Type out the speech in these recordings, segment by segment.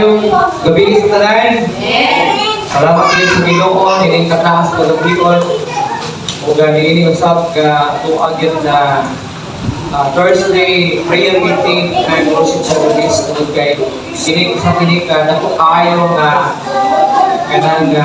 Maayong gabi sa tanan. Salamat din sa Ginoo, nining kataas sa pagkabuyon. O ganini usab ka tuag yun na Thursday prayer meeting and worship service tungod kay sining sa tinik dako kayo nga kanang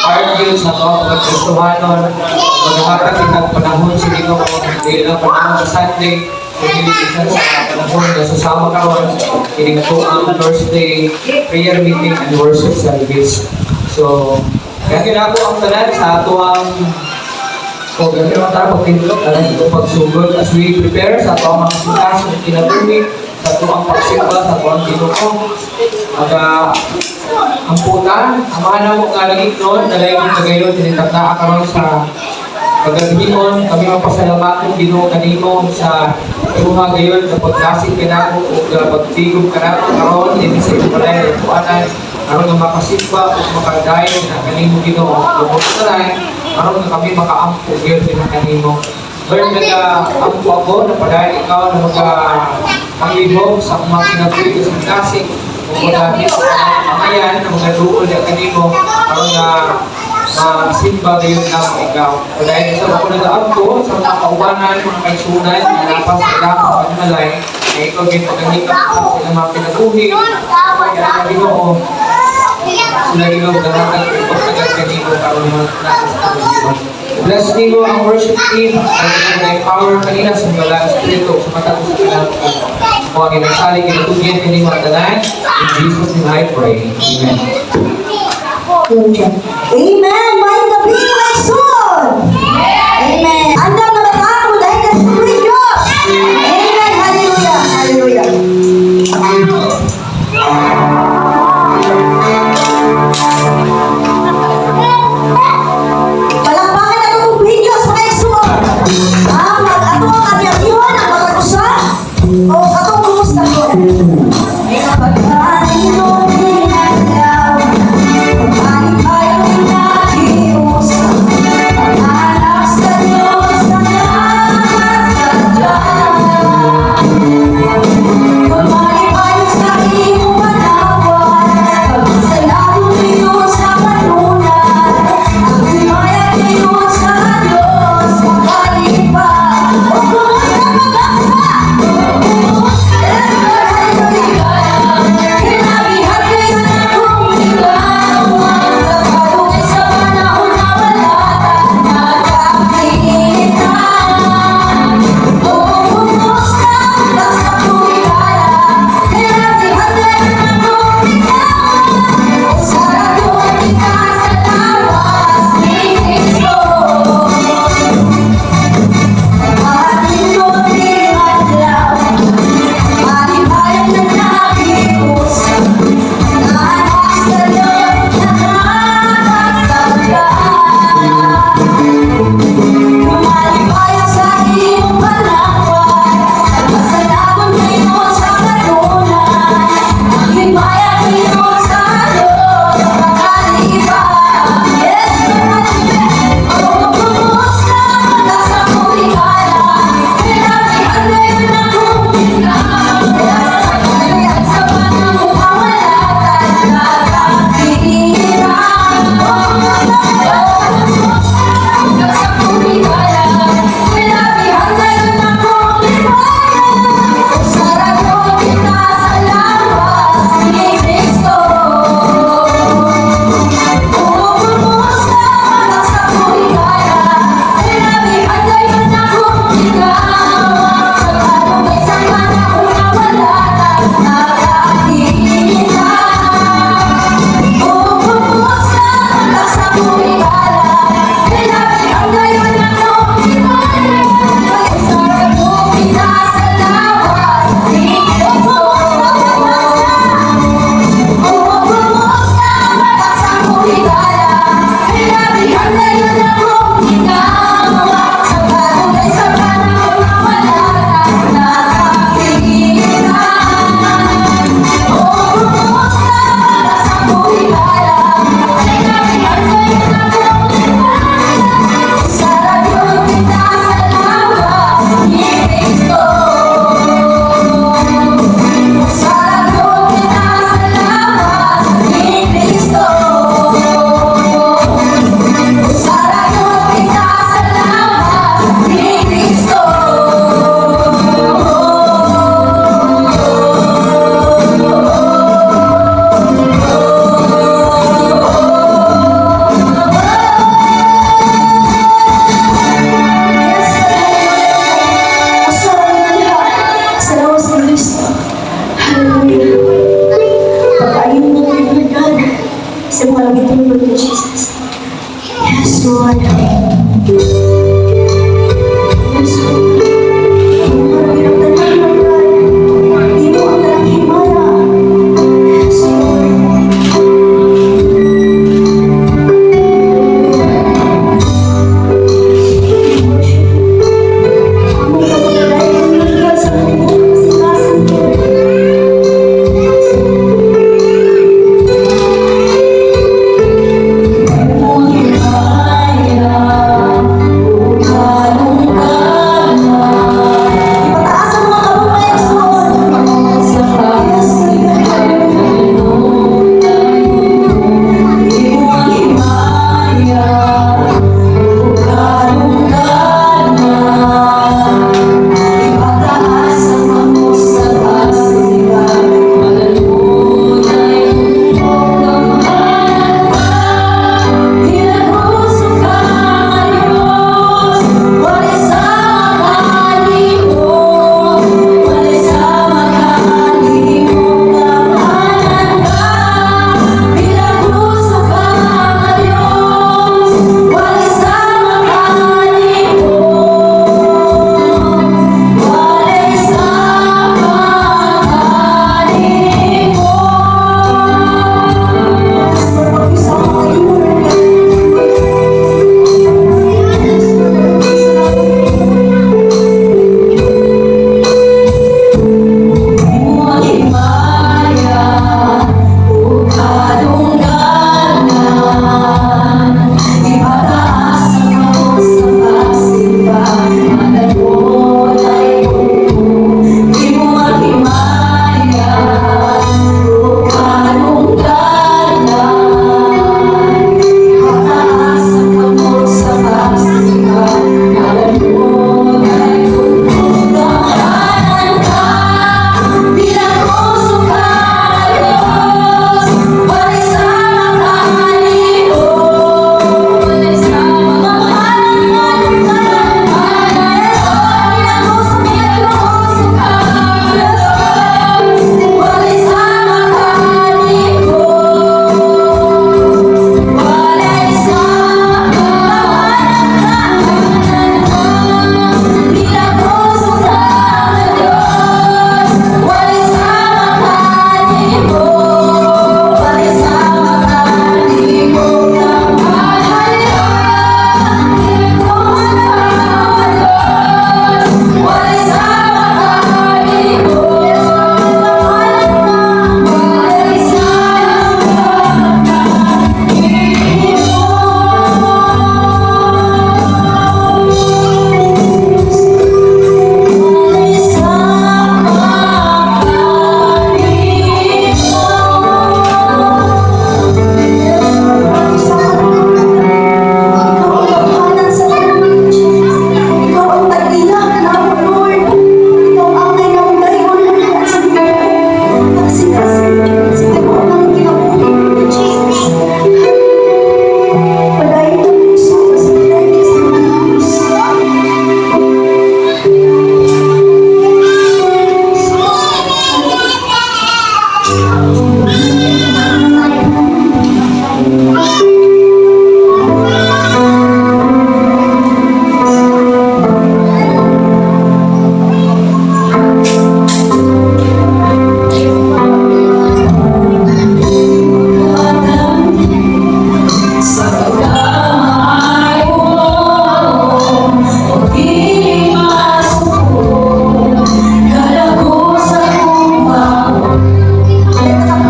argue sa to pagkristohanon maghatag kitag panahon sa Ginoo dili lang panahon sa Sunday kundi isa sa panahon nga susama karon kini nga ang Thursday prayer meeting and worship service. So kaya ako ang tanan sa atuang so, ganito ang tayo pagtindot alam ito pagsugod as we prepare sa ito ang mga sitas ng kinatubig, sa ito ang pagsimba, sa ito ang Ginoo. Ang putan, ang mga namok nga lagi noon, dalayin ng tagayon, tinitagdaan karon sa pagkagihon, kami mapasalamatin Ginoo kanimo sa imuha gayon na pagdasig ka o pagtigog ka na karon, hindi sa ibalay ng tuanan, karon nga makasimba o makadayon na kanimo Ginoo. Lumot karon nga kami makaampog yun din kanimo. Lord, nag-ampo ako na padayon ikaw na mag-panglibog sa mga kinabuli sa kasing kung dahil sa amayan na mga duol na kanimo karon nga simba gayon na ikaw. Padayon sa mga nag-ampo sa mga kaubanan, mga kaisunan, mga lapas sa dapat pagmalay na ikaw din pagkakita sa mga pinabuhi kaya Ginoo sila Ginoo ganahan ipagtagal kanimo karon mga nasa bless nimo ang worship team ay power kanina sa mga espiritu sa matapos sa kanila kung ang inasalig kinatugyan kanimo ang tanan in Jesus name I pray. Amen. Amen. May gabi Lexon. Amen. Andang na ako dahil ka sa Diyos. Amen. Hallelujah. Hallelujah. Palakpakan na itong video sa Lexon. Ato ang kanyang iwan ang mag-usap. O atong kumusta ko. Pag-alin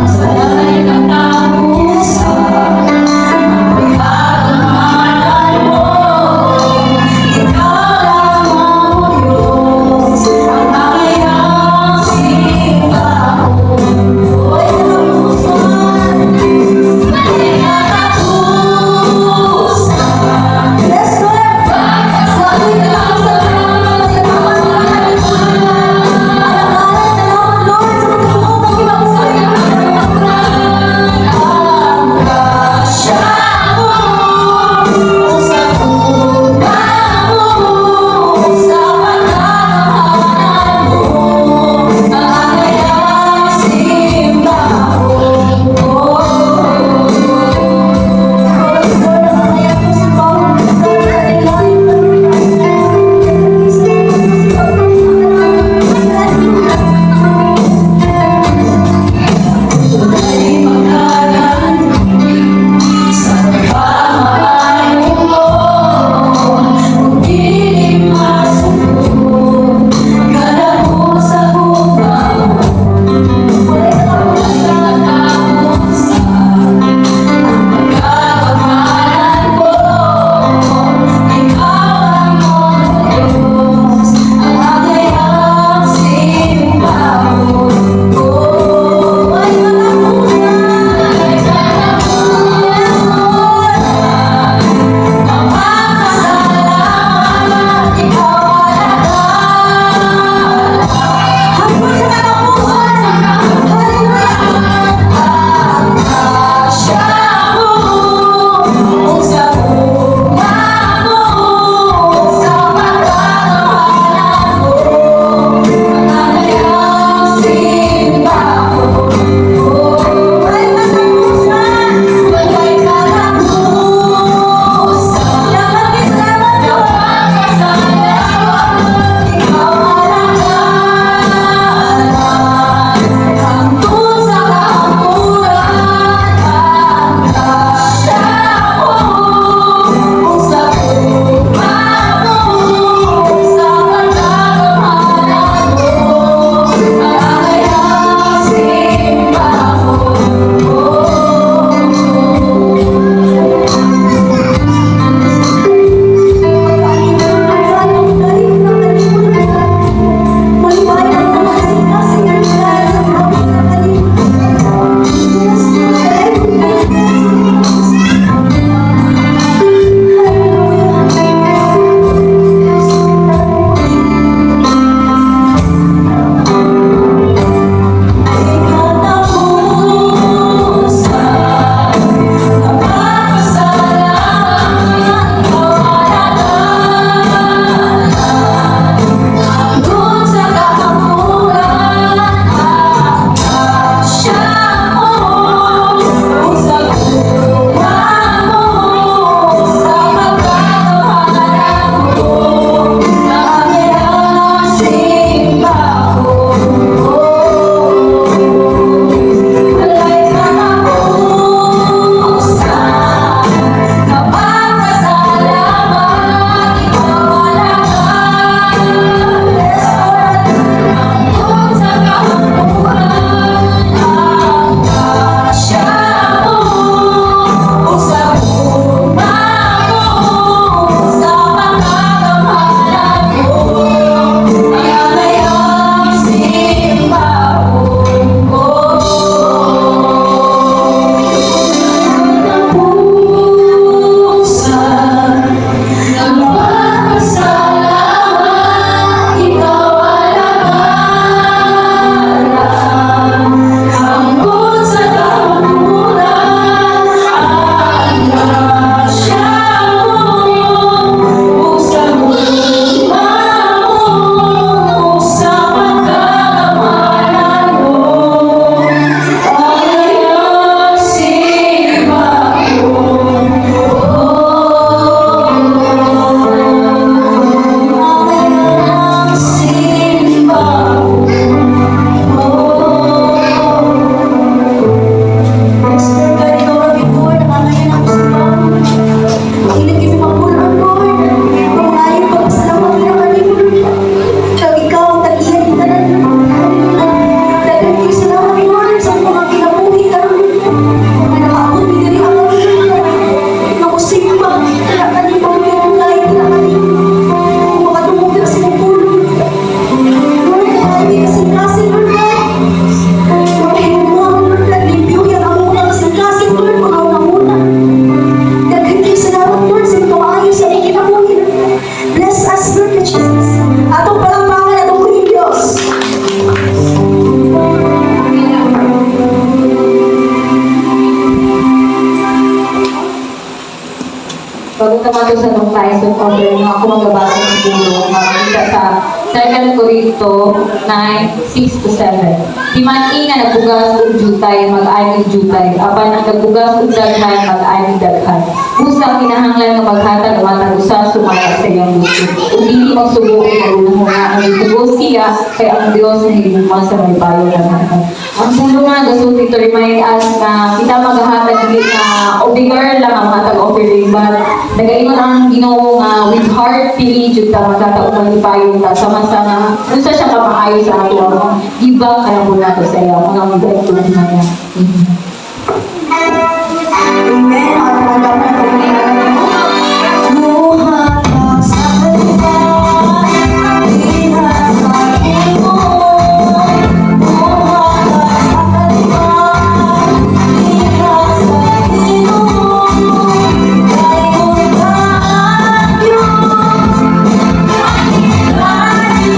Sa pagkamato sa nung Tyson over na ako magabasa ng tulong makikita sa 2 Corinto 9:6-7. Di man ina nagbugas og jutay mag-ay og jutay apan ang nagbugas og daghan mag-ay og daghan. Busa kinahanglan nga maghatag ang matag usa sumaya sa iyang gusto. Ug dili magsugo og magulong nga ang gitugos siya kay ang Dios nga higugma sa may bayo nga. Ang pulo nga gasulti to remind us na kita maghahatag dili na obigar lang ang matag offering but nagaingon ang Ginoo nga with heart pili jud ta maghatag og malipayon ta sama-sama unsa siya ka maayo sa ato ang giba kaya mo nato sa iya mga mabait tulad na niya. Amen. At magandang na buhat ang sa kanila, buhat sa kanila, buhat sa kanila, buhat sa kanila, kay buntaan Diyos, kahit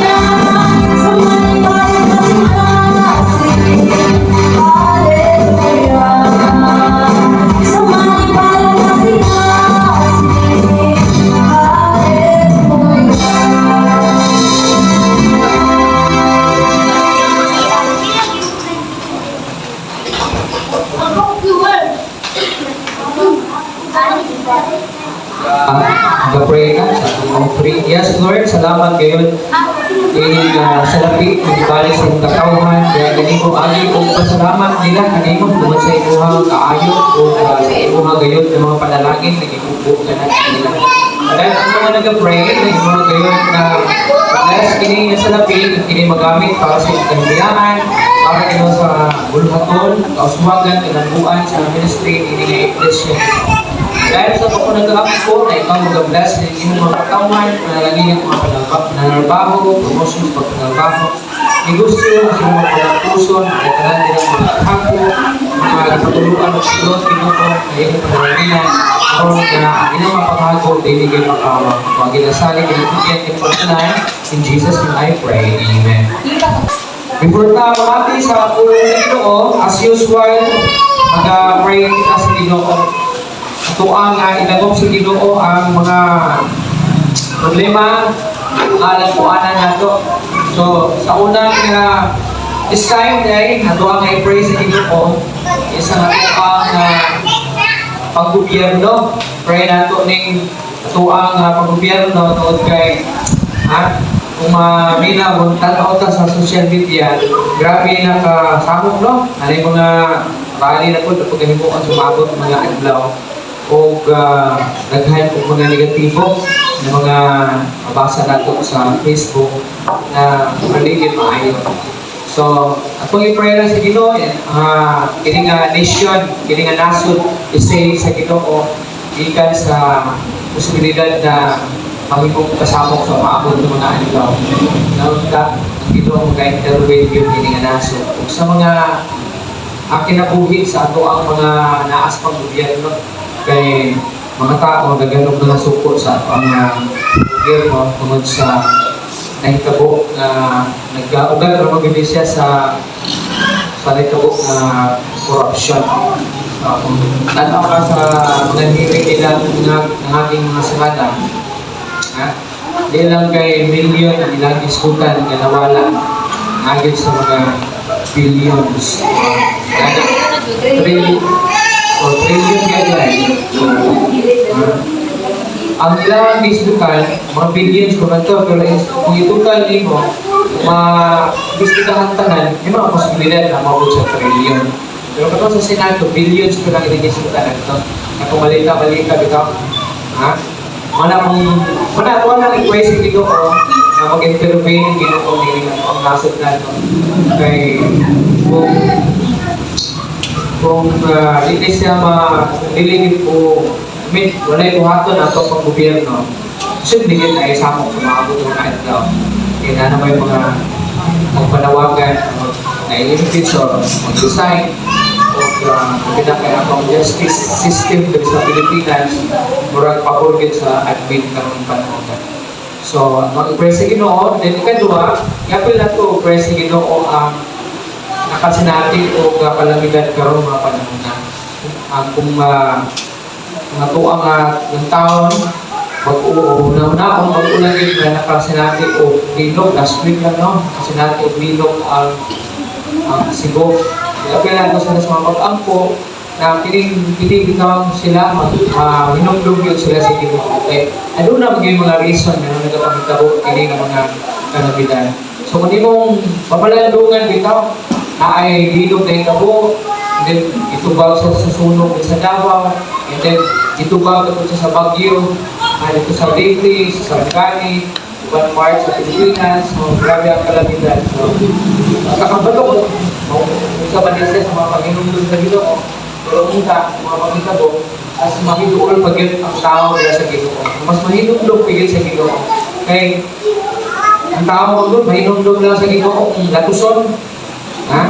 niya sa malibayan na sinasing, hallelujah. Sa malibayan na sinasing, Mag-pray ka sa offering. Yes, Lord, salamat kayo. Sa lapi, nagbalik sa iyong katauhan. Kaya ganito, agi kong pasalamat nila. Kanimo, tungkol sa imuhang kaayo o sa imuhang gayot ng mga panalangin na ibubuo ka na nila. Dahil ang mga nag-pray, na imuhang gayot na bless kini sa lapi, kini magamit para sa ikandiyahan, para kino sa bulhaton, kauswagan, kinabuan sa ministry, ini na iglesia. Dahil sa ako nag-aapos ko na ikaw mag-bless ng inyong mga katawan, panalangin ang mga panalbaho, promotion sa pagpanalbaho, negosyo, sa mga pagpuson, at talan din ang mga hapo, mga patuluan ng silot, pinuto, na iyong panalangin, o na inyong mapaghago, daily kayo makawa. Huwag ginasali, ginagigyan, ginagigyan, in Jesus' name I pray. Amen. Before na mamati sa pulong Ginoo, as usual, mag-pray kita sa Ginoo. Ito ang inagom sa Ginoo ang mga problema nagpuanan nato. So, sa unang this time day, nato ang i-pray sa Ginoo isang ato ang paggobyerno. Pray nato ning ato ang paggobyerno tungod kay kung minaw tanaw ta sa social media, grabe na kasamok no. Ano yung mga bali na po kapag himuan sumabot mga adlaw o daghan o mga negatibo na mga mabasa nato sa Facebook na maligid maayo. So, atong i-pray lang sa Ginoo, kini nga nation, kini nga nasod, isay sa Ginoo, ikan sa posibilidad na pangipong kasamok sa maabot ng mga adlaw. Naunta, ang Ginoo mag-intervene yun kini nga nasod. Kung sa mga kinabuhi sa ato ang mga naas pang gobyerno, kay mga tao naganog na suko sa ang gobyerno tungod sa nahitabo na nag-ugal na mag-ibig sa nahitabo na corruption. Kung tanaw ka sa mga hiring nila ng ating mga sangada, di lang kay milyon ang ilang iskutan na nawala agad sa mga billions. Trillion guideline. Ang ilang iskutan, mga billions kung ito, pero kung itutal mo, ma-istikahan tanan, may mga posibilidad na mabot sa trillion. Pero kung sa Senado, billions ko lang iniskutan ito. Na kung balita bitaw, wala i-question dito ko na mag-intervene dito ko ang nasod na ito. Kay kung hindi siya ma-diligid po, wala yung buhaton na ito pang gobyerno, should begin na isamok sa mga abot ng adlaw. Kaya na naman yung mga magpanawagan, na i-impeach o mag-resign, o pinakaya akong justice system dito sa Pilipinas, murag paborgit sa admin karong panahon. So, mag-pray sa Ginoo, then ikadua, yapil na ito, pray sa Ginoo ang nakasinati o kalamigan karong mga panahon na. Kung matuang ng taon, Una akong mag-ulan din na nakasinati o bilog, last week lang no, kasinati o bilog ang Cebu. Kaya kailangan ko sa mga pag-angko na pinigitaw sila, hinumdum yun sila sa Ginoo. Okay, ano na maging mga reason na nagkapagkabo, hindi ng mga kanabidan. So kung di mong pamalandungan bitaw, na ay bilog na ikabo, and then itubag sa susunog sa Davao, and then itubag ito sa Baguio, dito sa Leyte, sa Sarangani, ibang part sa Pilipinas, so grabe ang kalamitan. So, kakabato ko, sa Manila sa mga Panginoon sa Ginoo, pero unta, mga pagkikabo, as mahinuol pagit ang tao nila sa Ginoo. Mas mahinumdog pagit sa Ginoo. Kaya, ang tao doon, mahinumdog lang sa Ginoo kung latuson, ha?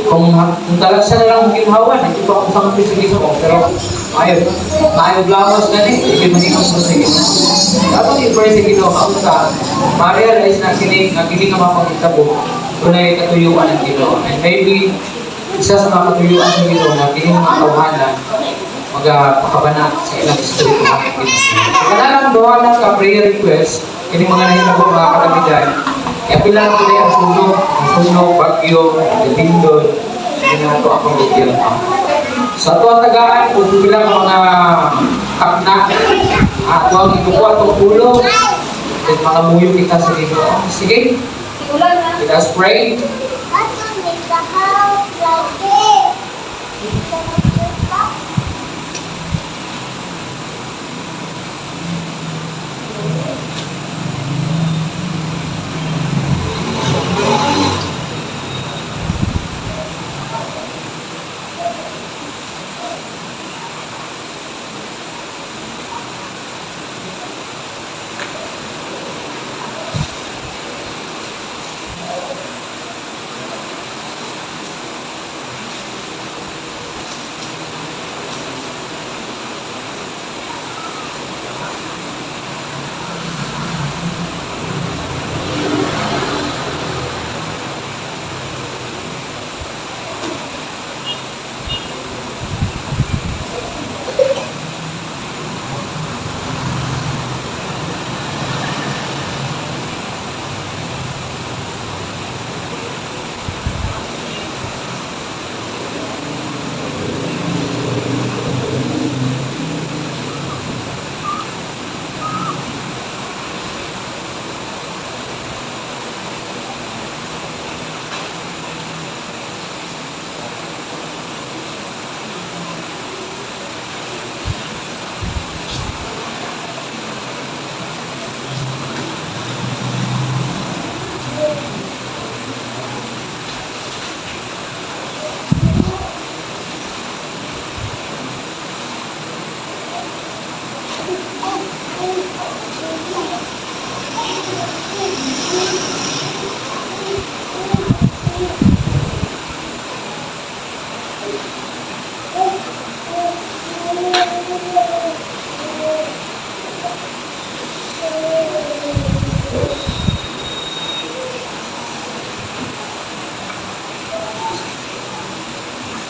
Kung talagsa na lang kung ginhawa, hindi pa ako sa sa Ginoo. Pero, ayaw lawas na hindi mahinumdog sa Ginoo. Dapat i-pray sa Ginoo, kaunta, ma-realize na kining nga mapagkikabo, kung ay katuyuan ng Ginoo. And maybe, isa sa mga katuyuan ng Ginoo na kining mga kawahanan, magpakabanat sa ilang espiritu ng Ginoo. Kanalang doon ng prayer request, kining mga nahitabo mga kalamitan, kaya pila ko na ang sunog, bagyo, lindol, hindi na ito akong bigyan. Sa ito ang tagaan, kung pila mga takna, at huwag itukuha itong ulo, at mga muyo kita sa Ginoo. Sige, let us pray.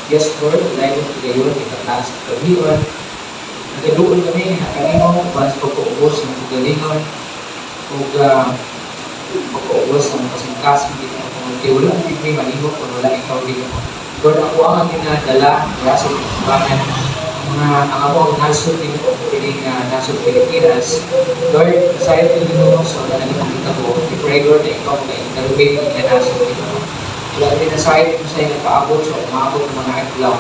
Yes, Lord, layo ko kayo, itataas ko kahiwan. Nagaluon kami, nakalino, para sa pagkaubos ng kagalingon, o pagkaubos ng kasing-kasing dito ng pangulti. Wala ang hindi malingok kung wala ikaw dito. Lord, ako ang ginadala, wala sa ibanan, ang ako ang nasod dito, piling nasod Pilipinas. Lord, aside ko dito, so nanagpagkita ko, i-pray Lord na ikaw na intervene ng nasod dito. Wala din aside kung sa'yo nakaabot, so umabot ng mga aglaw.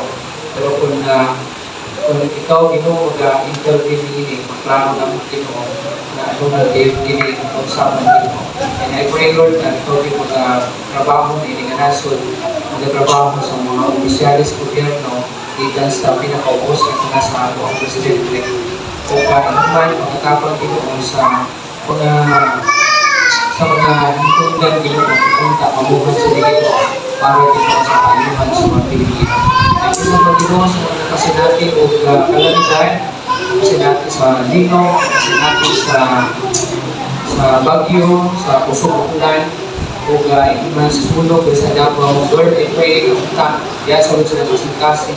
Pero kung ikaw Ginoo mag-intervene nini, maklaro na mo Ginoo na ano na dini ang pagsaman Ginoo. And I pray Lord na ikaw din mag-trabaho na ininganasod, mag-trabaho sa mga opisyalis gobyerno, ikan sa pinaka-upos na pinasado ang presidente. O kailanman, magkakapag Ginoo sa mga hintunggan Ginoo na pupunta, mabuhat sa Ginoo para dito sa kailangan sa mga Pilipino. Ay isang Ginoo sa mga kasinati o kalamitan, kasinati sa Lino, kasinati sa Baguio, sa Pusok Ulan, o iman sa sulok o sa dapo mo. Lord, I pray ka kaya sa sila masingkasi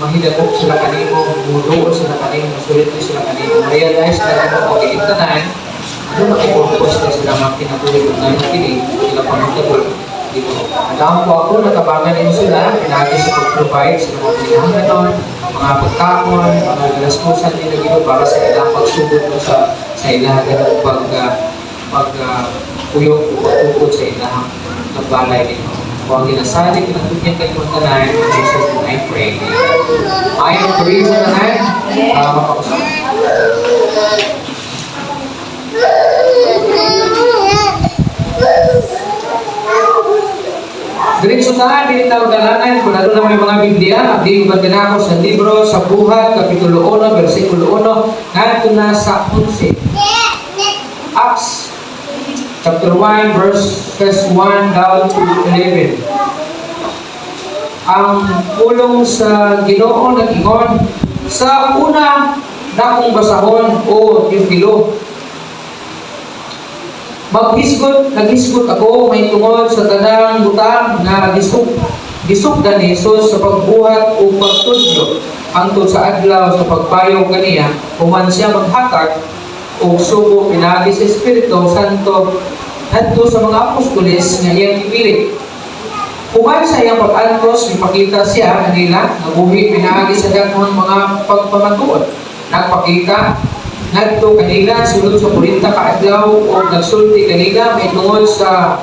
mahidagok sila kanimo, muduol sila kanimo, masulit sila kanimo, realize na ito o iintanan ano makipurpos na sila makinatuloy na nakinig sila pangitagol dito. Alam po ako, natabangan nyo sila, pinagi sa pag-provide sa mga pinahangganon, mga pagkakon, mga galaskusan nila dito para sa ilang pagsugod mo sa ilang pag-puyok o pagtukod sa ilang nagbalay nito. Kung ang ginasali, kinatugyan kayo ng tanan, Jesus and I pray. Ayaw ko rin sa tanan, makausap. Diretso na, dinitawag dalanan, kung ano na may mga Biblia, abdi magana ako sa libro, sa Buhat, Kapitulo 1, versikulo 1, nandito na sa 11. Acts, chapter 1, verses 1 down to 11. Ang pulong sa Ginoo nag-ingon, sa una na kong basahon o Teofilo, naghisgot ako may tungod sa tanang butang na gisugdan ni Jesus sa pagbuhat o pagtudyo hangtod sa adlaw sa pagpayo kaniya human siya maghatag o sugo pinagi sa Espiritu Santo ngadto sa mga apostoles nga iyang ipili. Human sa iyang pag-antos, ipakita siya kanila nabuhi pinagi sa daghang mga pagpamatuod. Nagpakita ngadto kanila sulod sa 40 ka adlaw o nagsulti kanila may tungod sa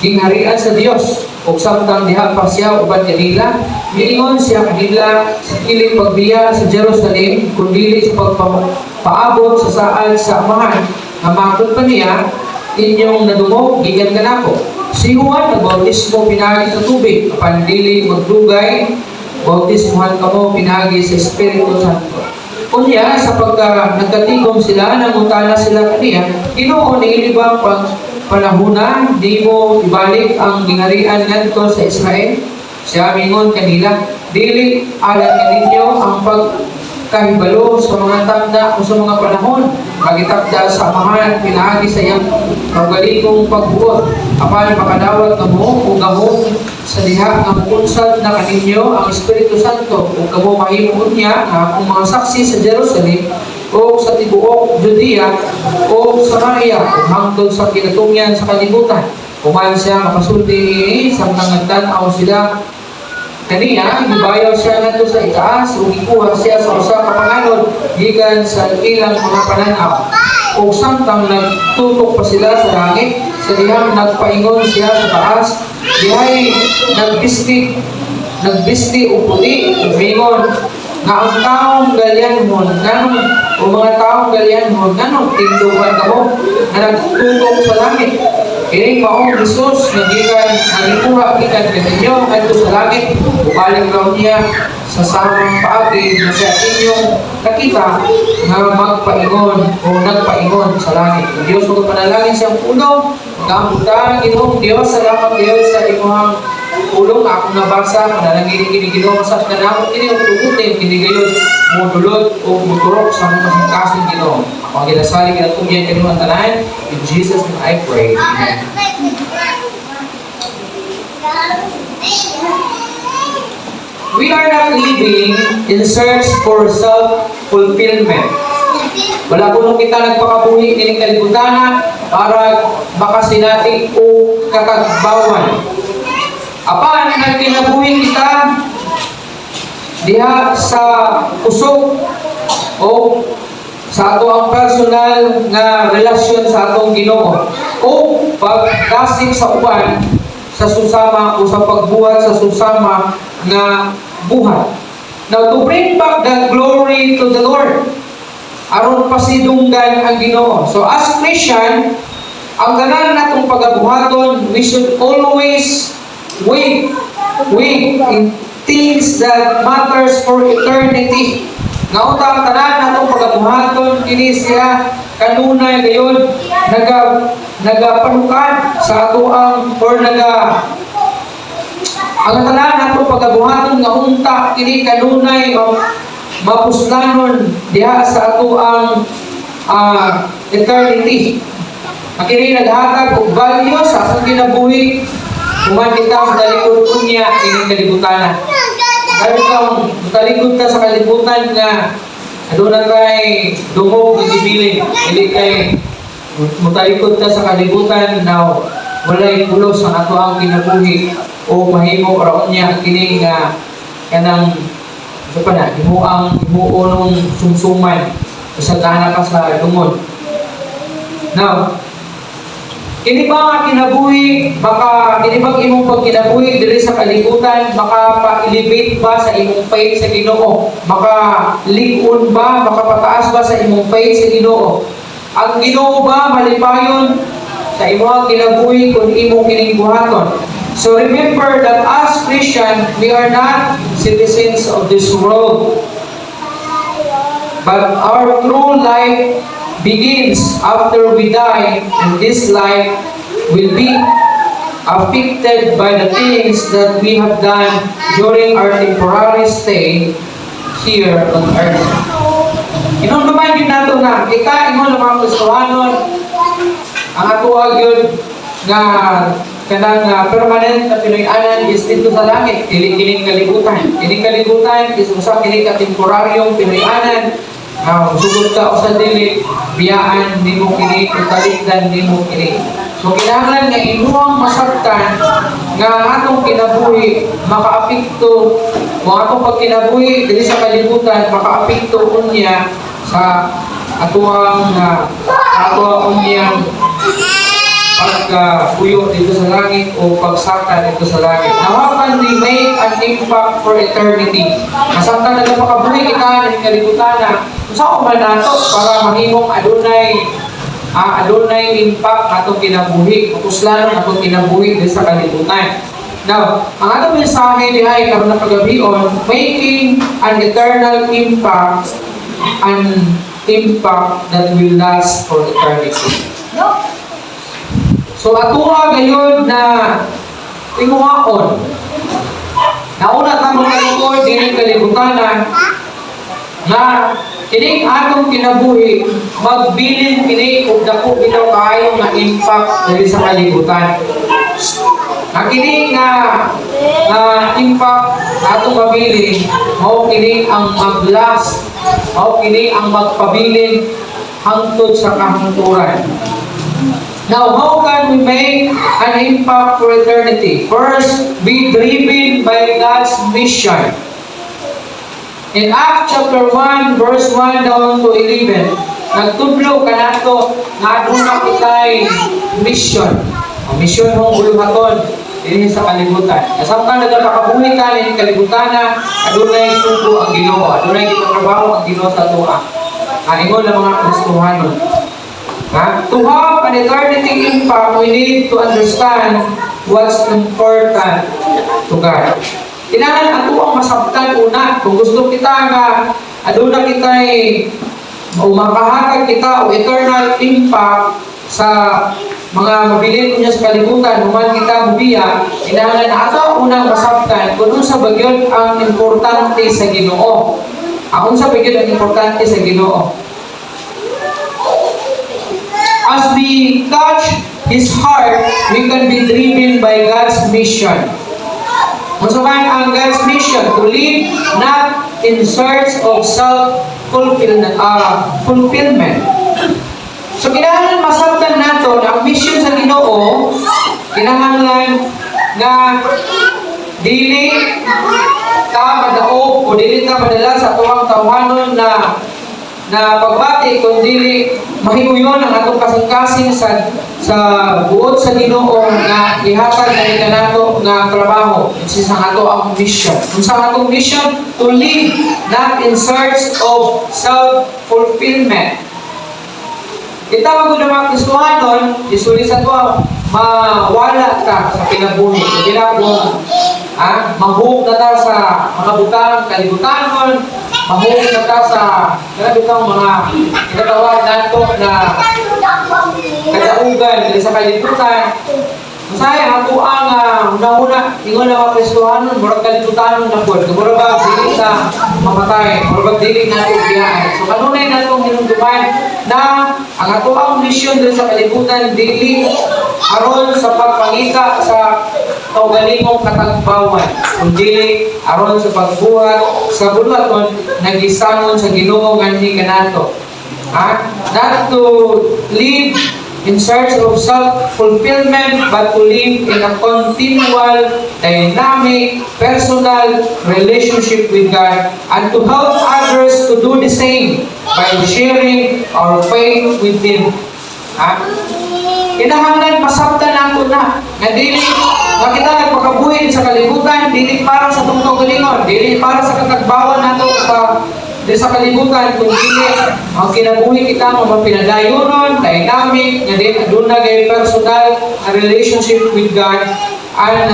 gingharian sa Dios ug samtang diha pa siya uban kanila miingon siya kanila sa dili pagbiya sa Jerusalem kundi sa pagpaabot sa saad sa amahan nga makon pa niya inyong nadungog gikan kanako. Si Juan nagbautismo pinagi sa tubig apan dili magdugay bautismuhan kamo pinagi sa Espiritu Santo. Kunya, sa pagka nagkatigom sila, nangutana sila kaniya, Ginoo, niili ba pang panahuna, di mo ibalik ang gingharian ngadto sa Israel? Siya mingon kanila, dili alam kaninyo ang pagkahibalo sa mga tanda o sa mga panahon, magitakda sa amahan, pinagi sa iyang magalikong pagbuot, apan makadawat kamo o gamo sa diha nga mukunsad na kaninyo ang Espiritu Santo ug kamo mahimo niya nga akong mga saksi sa Jerusalem o sa tibuok Judea o Samaria ug hangtod sa kinatungyan sa kalibutan. Human siya makasulti niini samtang nagtan-aw sila kaniya, gibayaw siya ngadto sa itaas ug gikuha siya sa usa ka panganod gikan sa ilang mga pananaw. Ug samtang nagtutok pa sila sa langit, sa dihang nagpaingon siya sa taas, dihay nagbisti o puti, umingon, nga ang taong galyanhon, ganong, o mga taong galyanhon, ganong tindugan ka mo, na nagtutok sa langit. Ining maong Jesus, nagikuha ikan kaninyo, ngadto sa langit, ukaling raw niya sa samang paagi na sa inyong nakita na magpaingon o nagpaingon sa langit. Ang Diyos mo panalangin siyang puno, magkamutan, Ginoong Diyos, salamat Diyos sa inyong ulong akong nabasa, panalangin Ginoo masas na namin kini o tugutin, kinigayon mo dulot o muturok sa mga masingkasing Ginoo. Ako ang ginasali, ginatungyan kanino ang tanan. In Jesus' name I pray. Amen. We are not living in search for self-fulfillment. Wala po nung kita nagpakabuhi nining kalibutan para makasinati o kakagbawan. Apan, nagkinabuhi kita diha sa usok o sa ato ang personal nga relasyon sa atong Ginoo o pagdasig sa uban sa susama o sa pagbuhat sa susama nga buhat. Now, to bring back the glory to the Lord, aron pasidunggan ang Ginoo. So, as Christian, ang ganan natong pagabuhaton, we should always wait in things that matters for eternity. Naunta ang tanan natong pagabuhaton, kini siya kanunay gayon nagapanukan sa ato ang ang tanan natong pagabuhaton nga unta kini kanunay mapuslanon diha sa ato ang eternity. Kini naghatag og value sa atong kinabuhi. Human kita talikod unya ining kalibutan. Kaya kung talikod ka sa kalibutan nga aduna kay dungog nga gibilin, dili kay mutalikod ka sa kalibutan na walay pulos ang ato ang kinabuhi o mahimo ra unya kini nga kanang sa pa na himuo nung sumsuman kasagana ka sa dungod. Now, kini ba nga kinabuhi, baka kini ba imong pagkinabuhi diri sa kalibutan, baka pa-elevate ba sa imong faith sa Ginoo? Baka ligon ba, baka pataas ba sa imong faith sa Ginoo? Ang Ginoo ba malipayon sa imong kinabuhi kung imong kining buhaton? So remember that as Christian, we are not citizens of this world. But our true life begins after we die, and this life will be affected by the things that we have done during our temporary stay here on earth. Inong naman yun nato na, kita ingon ng mga Kristohanon, ang ato agyod nga kanang permanent na Pinoy-anan is dito sa langit, kining kalibutan. Kining kalibutan is usap kining temporaryong Pinoy-anan. Sugod ka o sa dili, biyaan di mo kini, utalikdan di mo kini. So kinahanglan nga inuang masabtan nga atong kinabuhi makaapekto o atong pagkinabuhi dili sa kalibutan makaapekto unya sa atuang unyang pagpuyo dito sa langit o pagsaka dito sa langit. Now, how can we make an impact for eternity? Masaktan na napakabuhi kita ng kalibutan na kung saan man nato para mahimong adunay impact atong kinabuhi, kutuslanon atong kinabuhi dito sa kalibutan. Now, ang atong mensahe dihay karon na pagabion, making an eternal impact, an impact that will last for eternity. So atuwa gayon na tinguhaon. Nauna tamang kalingkod dining kalibutan na kining atong kinabuhi magbilin kini og dako bitaw kaayo nga impact diri sa kalibutan. Ang kini nga impact atong mabilin mao kini ang mag-last, mao kini ang magpabilin hangtod sa kahangturan. Now, how can we make an impact for eternity? First, be driven by God's mission. In Acts chapter 1, verse 1 down to 11, nagtudlo ka nato nga aduna kitay mission. Ang mission mong buluhaton dinhi sa kalibutan. Kasamtang nagpakabuhi ka ng kalibutan na adunay sugo ang Ginoo, adunay gitatrabaho ang Ginoo sa tuwa. Ingon ng mga Kristohanon. To have an eternity impact, we need to understand what's important to God. Kailangan ato ang masabtan una. Kung gusto kita nga aduna kitay o makahatag kita o eternal impact sa mga mabilin niya sa kalibutan, human kita mubiya, kailangan na ato unang masabtan kung sa bagyon ang importante sa Ginoo. Ang sa bagyon ang importante sa Ginoo. As we touch His heart, we can be driven by God's mission. Masaman ang God's mission to live not in search of self-fulfillment. So, kinahanglan masabtan nato na ang mission sa Ginoo, kinahanglan nga dili ka madaog o dili ka madala sa tuwang tawhanon na pagbati kundi mahiuyon ang atong kasing-kasing sa buot sa Ginoo nga ihatag na kanato nga trabaho. This is ang ato ang mission. Kung sa atong mission to live not in search of self-fulfillment. Kita mo na mga Kristohanon, isulit sa ito, mawala ka sa kinabuhi. Kaya kung mahug na ta sa mga butang kalibutanon, mahug na ta sa mga kinatawag nato na kadaugan dili sa kalibutan. Masaya ako ang una-una, ingon na mga Kristohanon, murag kalibutanon na po. Murag ba, dili sa mamatay o pag dili nato biyaan. So kanunay natong hinungduman na ang ato ang mission diri sa kalibutan dili aron sa pagpangita sa kaugalingong katagbawan, kundi aron sa pagbuhat sa bulaton nagisangon sa Ginoo nganhi kanato. Not to live in search of self-fulfillment, but to live in a continual, dynamic, personal relationship with God, and to help others to do the same by sharing our faith with Him. Kinahanglan masabtan nato na nga dili nga kita nagpakabuhi sa kalibutan, dili para sa tungtong galingon, dili para sa katagbawan nato sa kalibutan, kung dili ang kinabuhi kita mo pinadayonon, dynamic, nga din aduna gay personal relationship with God, and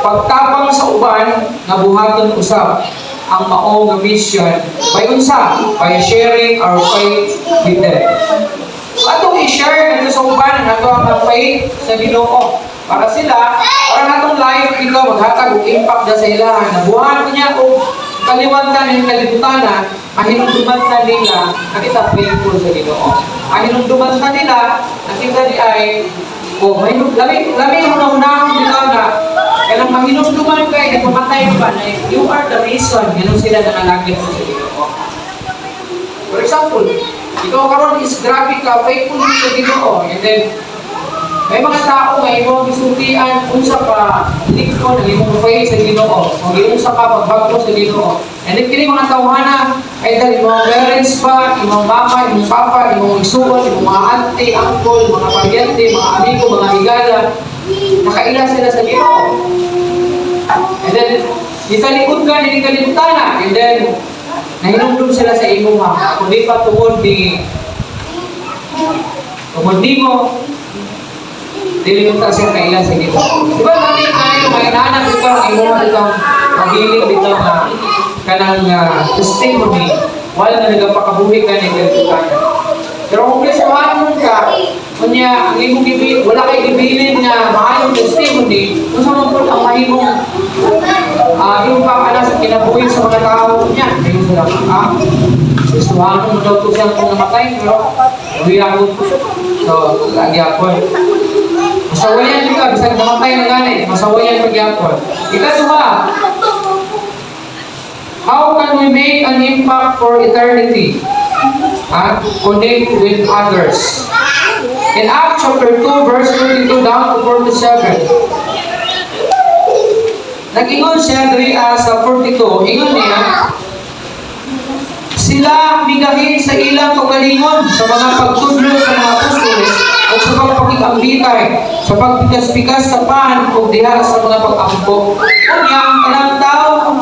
pagtabang sa uban nga buhaton usab ang mao nga mission by unsa, by sharing our faith with them. Atong i-share nato sa uban nato ang faith sa Ginoo para sila, para natong life ikaw maghatag og impact sa ilahan, nabuhat niya og kaliwatan ng kalibutan na ahinumduman na nila nakita faithful sa Ginoo. Ahinumduman na nila nakita di ay lamig mo na unahon nila na kailang mahinumduman kayo nagpamatay pa na you are the reason ganun sila nanalagin mo sa Ginoo. For example, ikaw karon is grabe ka faithful sa Ginoo, and then may mga tao nga imong gisultian unsa pa likod ang imong faith sa Ginoo o unsa pa pagbagto sa Ginoo. And then kini mga tawhana ay dali imong parents pa, imong mama, imong papa, imong igsuon, imong mga auntie, uncle, mga paryente, mga amigo, mga higala, nakaila sila sa Ginoo. And then italikod ka ni kalibutan na, and then nahinumdum sila sa imong ha, kundi pa tungod mo dili mo ta siya kailan sa Ginoo. Diba natin tayo mainanap ikaw ang imo itong paghiling dito na kanang testimony wala na nagapakabuhi ka ni kalibutan. Pero kung kasuhan ka, kunya ang imong gibilin, wala kay gibilin nga maayong testimony, kung sa mga ang mahimong yung pangana sa kinabuhi sa mga tao niya, kayo sila kasuhan mo daw ito siyang kung namatay, pero uyakot ko. So, lagi ako. Masawayan ka, bisag namatay na gani, masawayan pagyapon. Ikaduha, how can we make an impact for eternity? Connect with others. In Acts chapter 2, verse 32 down to 47, nag-ingon siya sa 42, ingon niya, sila bigahin sa ilang kagalingon sa mga pagtudlo sa mga apostoles o sa pagpakikambitay, sa pagpikas-pikas sa pan o diha sa mga pag-ampo. Kunya, ang kanang tao,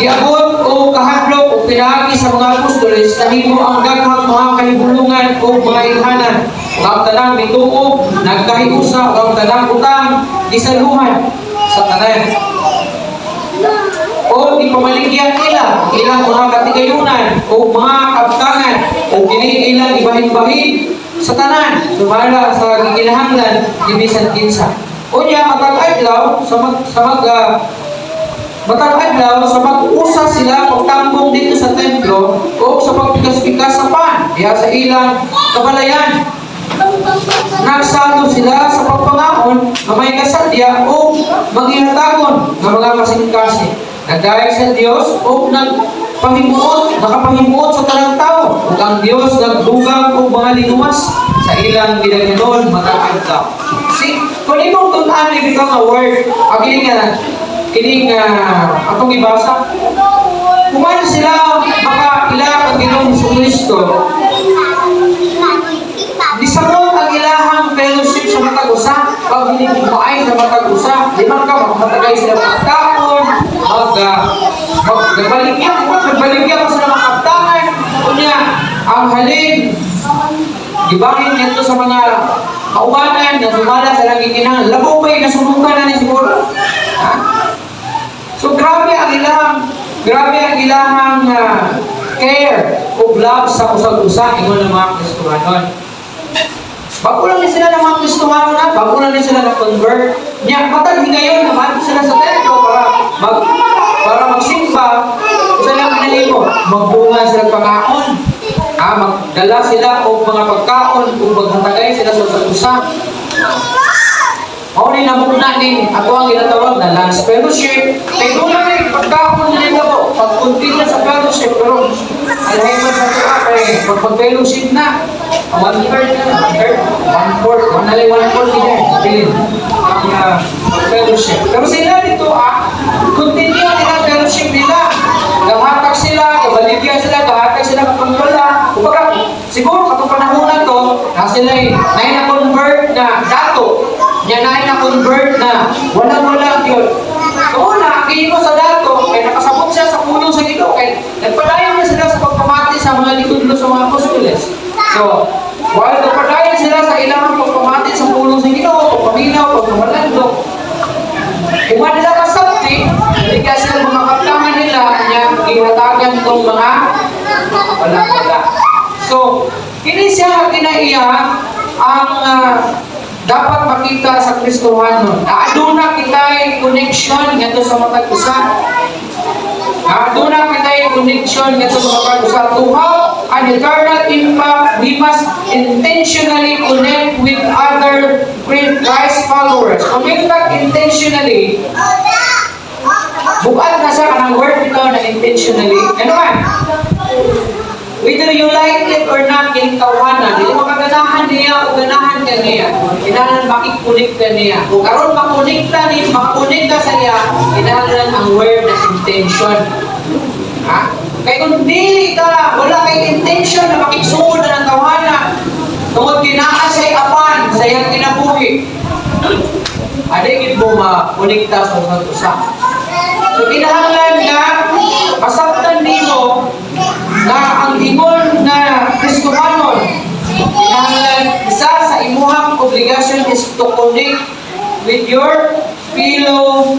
giabot o kahadlok o pinahagi sa mga apostoles, nahimo ang daghang mga kahibulungan o mga ilhanan. Ang tanang bituog, nagkahiusa, ang tanang utang, gisaluhan sa tanan. O di pamaligyan nila ilang mga katigayunan o mga kabtangan o kini ilang ibahin-bahin sa tanan sumala sa gikinahanglan gibisan kinsa. O niya matag-adlaw sa mag-usa sila pagtambong dito sa templo o sa pagpikas-pikas sa pan diha sa ilang kabalayan. Nagsalo sila sa pagpangaon na may kasadya o maghihatagon ng mga kasing-kasing. Nagdahil sa Diyos o nakapahimuot sa talang tao o ang Diyos nagdugang o mga linuwas sa ilang ginaganon matag-adlaw. See, kung imong tunan ni bitaw nga word, kining atong ibasa, kuman sila makaila kang Ginoong Jesucristo, disabot ang ilahang fellowship sa matag-usa, pag hinigmaay sa matag-usa, di man ka matagay sila magkapon, magbaligyan ko sila makaptangan, kunya, ang halin, gibahin nito sa mga kaubanan na sumala sa langit kinahanglan, labo ba'y nasunukan na ni siguro? So grabe ang ilahang care o love sa usag-usa, ingon ng mga Kristohanon. Bago lang din sila ng mga Kristohanon na, bago lang din sila na-convert. Niya, matag ngayon, naman sila sa templo para magsimba, usa. Mao ni namuna ni ato ang ginatawag na lunch fellowship. Kay doon lang ay pagkakon nila po, pag-continue sa fellowship, pero alahimod sa ito kay pag-fellowship na, 1/3 na, 1/4, 1/4 nila, bilin, ang fellowship. Pero sila dito continue nila ang fellowship nila. Gahatag sila, kabaligyan sila, gahatag sila kakontrola. Kumbaga, siguro katong panahon na to, na sila ay na-convert na dato. Yan ay na-convert na walang yun. So una, kini mo sa dato, kaya nakasabot siya sa pulong sa Ginoo, kaya nagpadayon na sila sa pagpamati sa mga likod sa mga apostoles. So, while nagpadayon sila sa ilang pagpamati sa pulong sa Ginoo, pagpaminaw, pagpamalando, kung wala nila kasabti, hindi kasi mga kaptangan nila, niya ihatagan itong mga wala. So, kini siya kinaiya ang dapat makita sa Kristohanon. Aduna kitay connection ngadto sa matag usa. Aduna kitay connection ngadto sa matag usa. To have an eternal impact, we must intentionally connect with other Christ followers. Connect intentionally. Bukat na sa kanang word ito na intentionally. Ano man? Whether you like it or not, kinikawanan. Hindi mo kaganahan niya o ganahan ka niya. Kailangan makikunik ka niya. Kung karoon makunikta niya, makakunikta sa niya, kailangan ang word na intention. Ha? Kaya kung dili ka, wala kay intention na makiksunod na ng tawanan, tungkol kinaan sa'y apan, sa iyang kinabuhi, adigid mo makunikta sa usa-usa. So, kinahanglan na masabtan nimo na ang ingon na Kristohanon, kinahanglan isa sa imuhang obligasyon is to connect with your fellow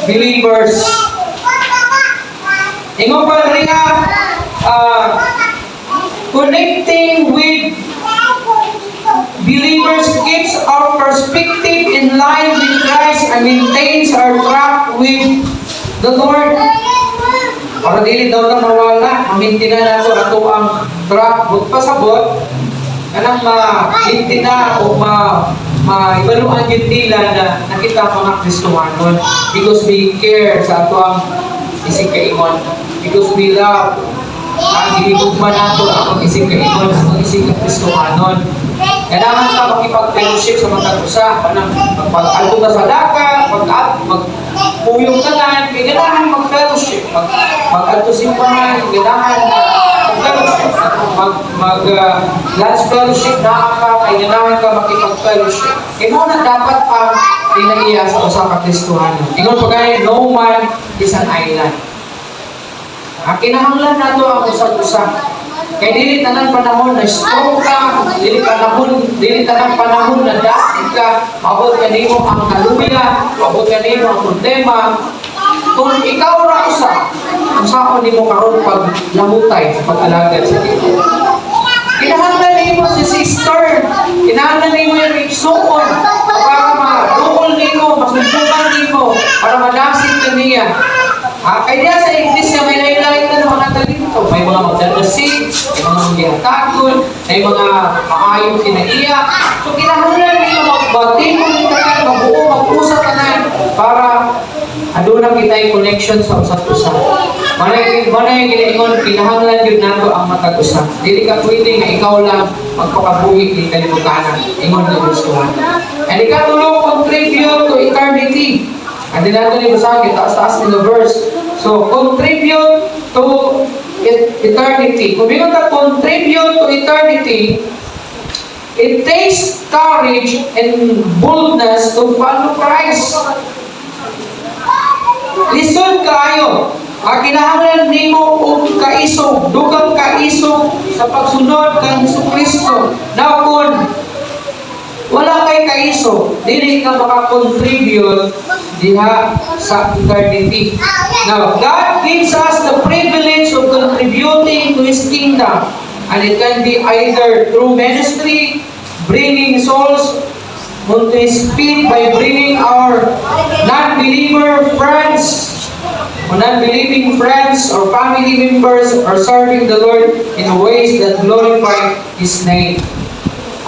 believers. Ingon pa rin connecting with believers keeps our perspective in line with Christ and maintains our track with the Lord. Para dili daw na mawala, mamintina na ito ato ang track pasabot, kanang ma-mintina o ma-ibaluan yun nila na nakita mga Kristohanon because we care sa ato ang isig kaingon, because we love ang hinigugman nato ang isig kaingon, ang isig ng Kristohanon. Kailangan ka makipag-fellowship sa mga usa, pag-alto ka sa dagat, mag-puyong ka na, kailangan mag-fellowship, mag-alto simbahan, kailangan mag-fellowship, mag-lunch fellowship na ka, kailangan ka makipag-fellowship. Kaya mo na dapat ang pinaiya sa usa ka Kristohanon. Ingon pa gaya, no man is an island. Kinahanglan nato ang usag-usa. Kaya dili tanang panahon na stroke ka, dili tanang panahon na daig ka, mabot ka nimo ang kalubiya, mabot ka nimo ang problema. Kung ikaw ra usa, ang saon nimo karon pag lamutay sa pag-alagad sa Ginoo. Kinahanglan nimo si sister, kinahanglan nimo yung igsuon para ma-duol nimo, mas nagbukan nimo, para madasig ka niya. Kaya sa Iglesia may lain-lain na mga talento. May mga magdadasin, may mga magdihatagol, may mga maayong kinaiya. So kinahanglan nila magbati mo tanan, magbuo, mag-usap tanan para aduna kita'y connection sa usap-usap. Manay ginaingon, kinahanglan yun nato ang matag-usap. Dili ka pwede nga ikaw lang magpakabuhi ni kalibutan. Ingon na gustuhan. And ikatulong contribute to eternity. And then nato ni basahin, taas-taas ni the verse. So, contribute to eternity. Kung bingon na contribute to eternity, it takes courage and boldness to follow Christ. Listen kayo. Kinahanglan nimo og kaisog, dugang kaisog sa pagsunod kang Jesucristo. Now, kung wala kay kaiso, dili ka makakontribute diha sa eternity. Now, God gives us the privilege of contributing to His kingdom. And it can be either through ministry, bringing souls onto His feet by bringing our non-believer friends, or non-believing friends or family members, or serving the Lord in ways that glorify His name.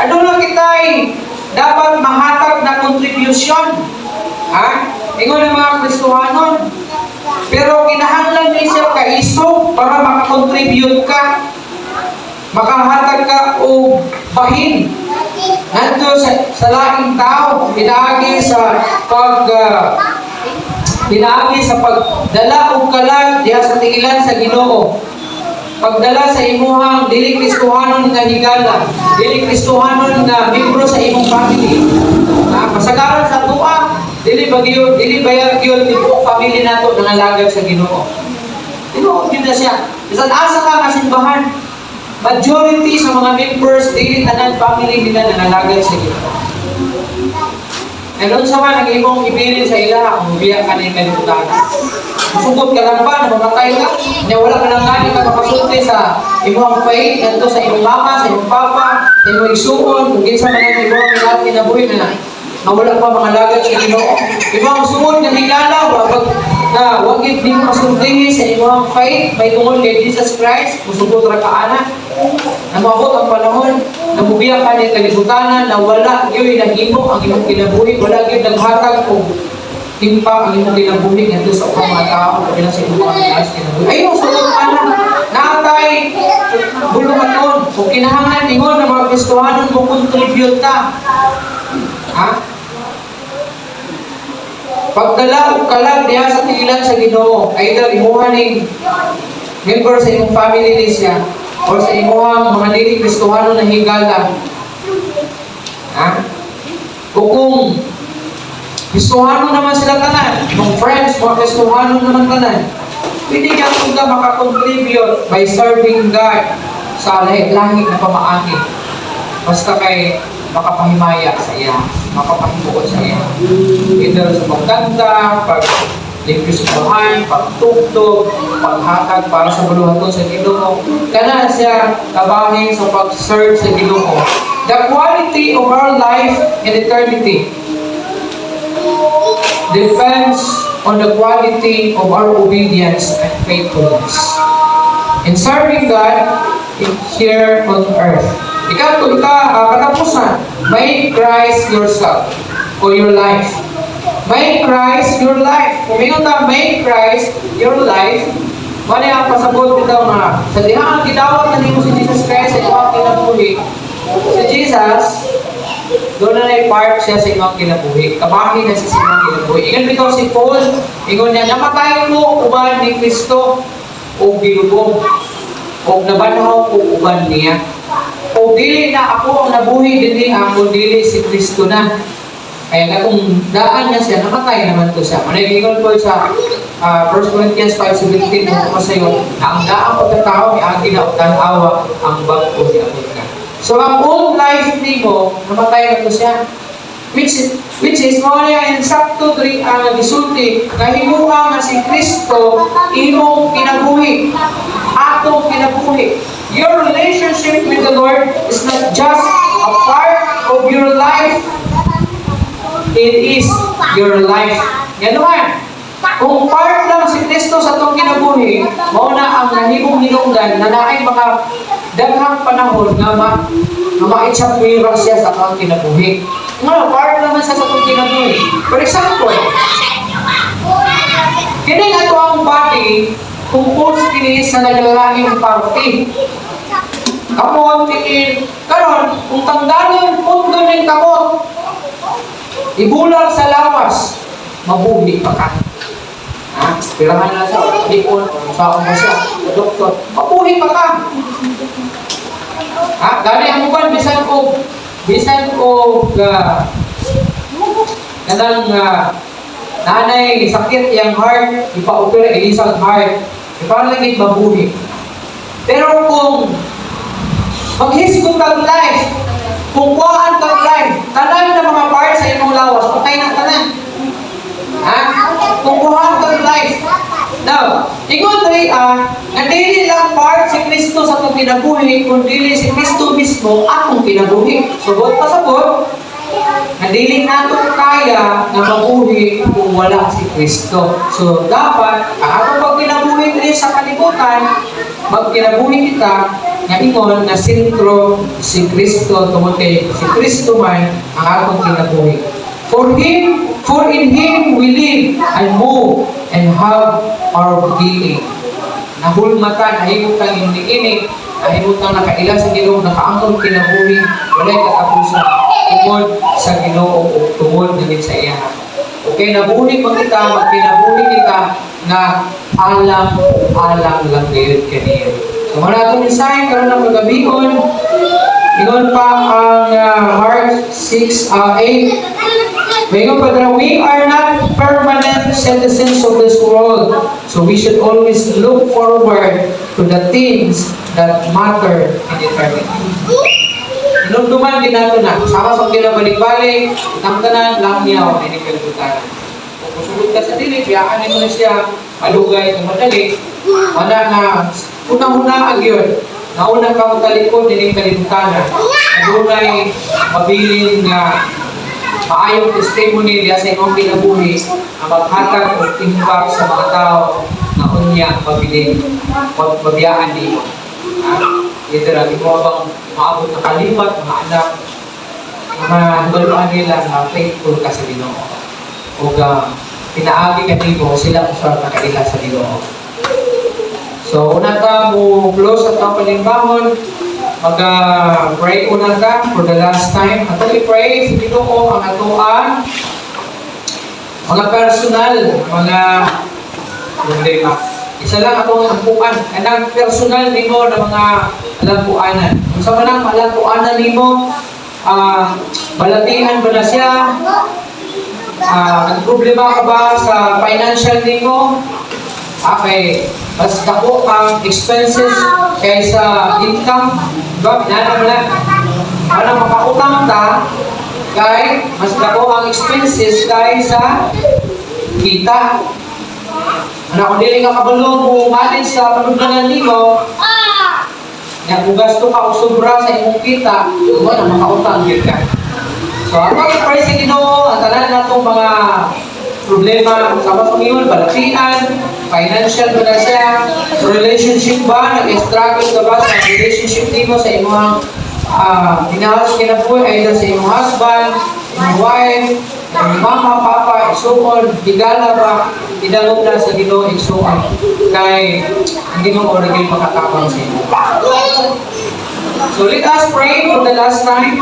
Ano lang kita'y dapat mahatag na contribution. Ha? Ingon ang mga Kristohanon. Pero kinahanglan ni siya kaiso para makakontribute ka. Makahatag ka o bahin. Nandito sa laing tao, pinaagi sa pagdala o kalag diha sa tingilan sa Ginoo. Pagdala sa imuhang dili Kristohanon nga higala, dili Kristohanon nga membro sa imong family. Kasagaran sa tuwa, dili bayag yun ni buong family nato nangalagad sa Ginoo. Ginoo yun na siya. Isang asa ka nga simbahan, majority sa mga members, dili tanan family nila nangalagad sa Ginoo. Ngayon sa man, ang imong ibilin sa ila, kung biya ka na yung kalimutan. Masugod ka lang ba, namamatay ka? Na wala ka lang gani ka makasulti sa imong faith, ganito sa imong mama, sa imong papa, sa imong isuon, kung kinsa man ang imong lahat kinabuhi na wala pa mga lagad sa Ginoo. Imong suod na higala, wagit di mo kasultihi sa imong faith, may tungod kay Jesus Christ, musugod ra ka ana. Namabot ang panahon, nabubiya ka ni kalibutanan na wala yun naghimo ang imong kinabuhi, wala yun naghatag o timpa ang imong kinabuhi nito sa mga tao, o sa imong mga kinabuhi. Ayun, sunod ka na. Nakatay, buluhaton, kung kinahanglan ingon na mga Kristohanon mo contribute ka. Ha? Pagdala o kalag diha sa tingilan sa Ginoo, either imuha ning member sa imong family ni siya, o sa imuhang mga dili Kristohano na higala. Ha? O kung Kristohano naman sila tanan, kung friends, mga Kristohano naman tanan, pwede ka kung ka makakontribute by serving God sa lahi-lahi na pamaagi. Basta kay makapahimaya sa iya, makapahimuot sa iya. Either sa pagkanta, pag-limpyo sa bahay, pagtugtog, paghatag para sa buluhaton sa Ginoo. Kana siya kabahin sa pag-serve sa Ginoo. The quality of our life in eternity depends on the quality of our obedience and faithfulness in serving God here on earth. Katapusan, make Christ yourself or your life. Make Christ your life. Kung mingon ta, make Christ your life, mali ang pasabot bitaw nga, sa dihang gidawat na nimo si Jesus Christ sa iyong kinabuhi. Si Jesus, doon na na-part siya sa iyong kinabuhi. Kabahin na siya sa iyong kinabuhi. Ingon bitaw si Paul, ingon niya, namatay mo uban ni Kristo o bilubong o nabanhaw o uban niya. O dili na ako ang nabuhi, dili ako, dili si Kristo na. Kaya nga kung daan niya siya, namatay naman to siya. Manay-ingon po sa 1 Corinthians 5:17, kung masayon, ang daang pagkatao ni Agi na tanawa, ang bangko ni Abot ka. So ang old life ni mo, namatay na to siya. Which is mga niya insakto ang gisulti, kahimuha nga si Kristo, imong kinabuhi, atong kinabuhi. Your relationship with the Lord is not just a part of your life. It is your life. Yan naman. Kung part lang si Kristo sa itong kinabuhi, mauna ang nahimong hinungdan na naay mga daghang panahon na maitsapwira siya sa itong kinabuhi. Nga, part naman siya sa itong kinabuhi. For example, kini ato ang body, compose kini sa naglalahing party. Kamot, tiin. Karon, kung tanggalin pundo ng kamot, ibulag sa lawas, mabuhi pa ka. Ha? Pirahan na sa lipon, saan mo siya, doktor, mabuhi pa ka. Ha? Gani ang uban, bisan ko, kanang nanay, sakit yung heart, ipa-opera, ilisang heart, iparalagit mabuhi. Pero kung maghisgot kang life, kung kuhaan kang life, tanan na mga parts sa imong lawas, patay na tanan. Ha? Kung kuhaan kang life. Now, ingon rin na dili lang part si Kristo sa itong kinabuhi, kung dili si Kristo mismo atong kinabuhi. Subot pa sabot, na dili nato kaya na mabuhi kung wala si Kristo. So, dapat, ang atong pagkinabuhi rin sa kalibutan, magkinabuhi kita nga ingon na sentro si Kristo tungod kay si Kristo man ang atong kinabuhi. For in Him we live and move and have our being. Nahulmatan, nahimutan yung niinig, nahimutan nakaila sa Ginoo, nakaangkon kinabuhi, walay katapusan tungod sa Ginoo o tungod na sa iya. Okay, nabuhi mo kita, magkinabuhi kita na alam lang ngayon kaniya. So, muna itong mensahe, karoon ng pagabikon. Ingon pa ang Mark 6:8. Mayroon pa na, we are not permanent citizens of this world, so we should always look forward to the things that matter in eternity. Inunduman din nato na, sama sa kinabalik-balik, ng tanan lang niya o inikalimutan. Kung susunod ka sa dili, biyaan mo na siya, malugay, madali, wala na, unang-unaan yun, nauna ka magkalikod, inikalimutan na. Adunay, mabiling na maayong testimony niya sa imong kinabuhi na maghatag o timbak sa mga tao na unya mabiling mabiyaan niyo. Ito lang, ito bang maabot na kalimat, mga anak, mga baluan nila na faithful ka sa Ginoo. O pinaagi ka nito, sila usap na kaila sa Ginoo. So, una ka mo close at ang palimbahon, mag-pray una ka for the last time. At i-pray sa Ginoo ang atuan, mga personal, mga problema. Isa lang akong ampuan. Anang personal nimo na mga alampuanan. Kung sa manang alampuanan nimo, balatihan ba na siya? Ang problema ka ba sa financial nimo? Okay, mas dako ang expenses kaysa income. Diba? Pinanam lang. Para makautang ka, kay mas dako ang expenses kaysa kita. Ano kung dili ka kabalo kung manage sa panugdanan nimo, nga kung gasto ka o sobra sa imong kita, wala makautang gyud ka. So ako i-pray sa Ginoo ang tanan natong mga problema sa pangiyon, balatian, financial ba na siya, relationship ba, nag-struggle ka ba sa relationship nimo sa imong in-house kinabuhi, either sa imong husband, imong wife, imong mama, papa, isuon, higala ba, idalog na sa Ginoo isuon, kay ang Ginoo oragay makatabang sa inyo. So let us pray for the last time.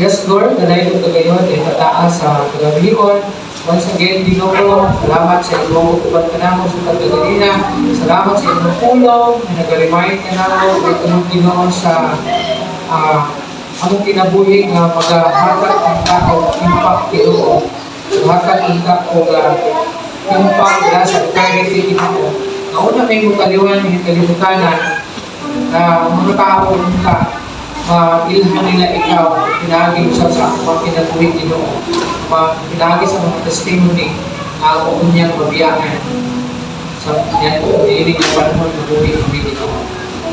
Yes, Lord, nanay ko gayon ay tataas sa kagabihon. Once again, Ginoo, salamat sa imong uban ka namo sa pagkagalina. Salamat sa imong pulong na nag-remind ka namo at imong Ginoo sa among kinabuhi nga maghahatag ang tao impact Ginoo. Maghahatag ang tao impact na sa eternity Ginoo. Nauna may mukaliwan, may kalimutanan na mga tao ka ilhan nila ikaw, pinagi mo sa mga kinabuhi Ginoo, pinagi sa mga testimony na kung niyang mabiyaan sa yan po, iinig ng panahon na buhay kami Ginoo.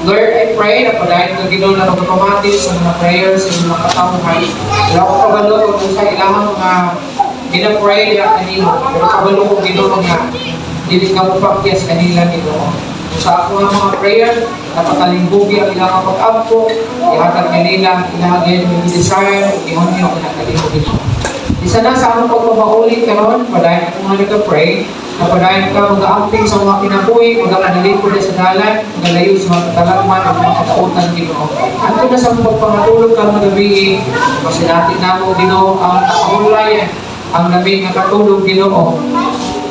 Lord, I pray na padahin ka Ginoo na mag-automatic sa mga prayers sa mga katawhan. Wala ko kabalo kung sa ilang mga ginapray niya kanino, pero kabalo ko Ginoo nga hindi ka mapakyas kanila Ginoo. Sa ako nga mga prayer, napakalingbugi ang ilang pag-abko, ihatag kanila, ilahagin yung desire, ihon niyo ang nakalingbugi mo. Isa na sa among pagpapaulit karon, padayon ako nga nag-pray, Napadayon ka, mag-aaping sa mga kinabuhi, mag-apanalin ko na sa dalan, mag-alayo sa mga katalagman at mga katautan, Ginoo. At kung nasa pagpangatulog ka mga gabi, kasi natin na mo, Ginoo, ang nakahulay, ang labi nga katulog, Ginoo.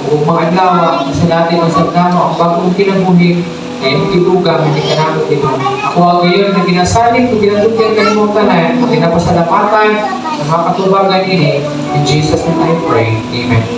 O mga adlaw, kasi natin ang sagdama, ang bagong kinabuhi, eh, hindi dugang, hindi ka namin, Ginoo. Ako ang ngayon na ginasalig, kung ginatugyan ka mo tanan, pinapasalamatan, ang mga katubagan ini, in Jesus' name I pray. Amen.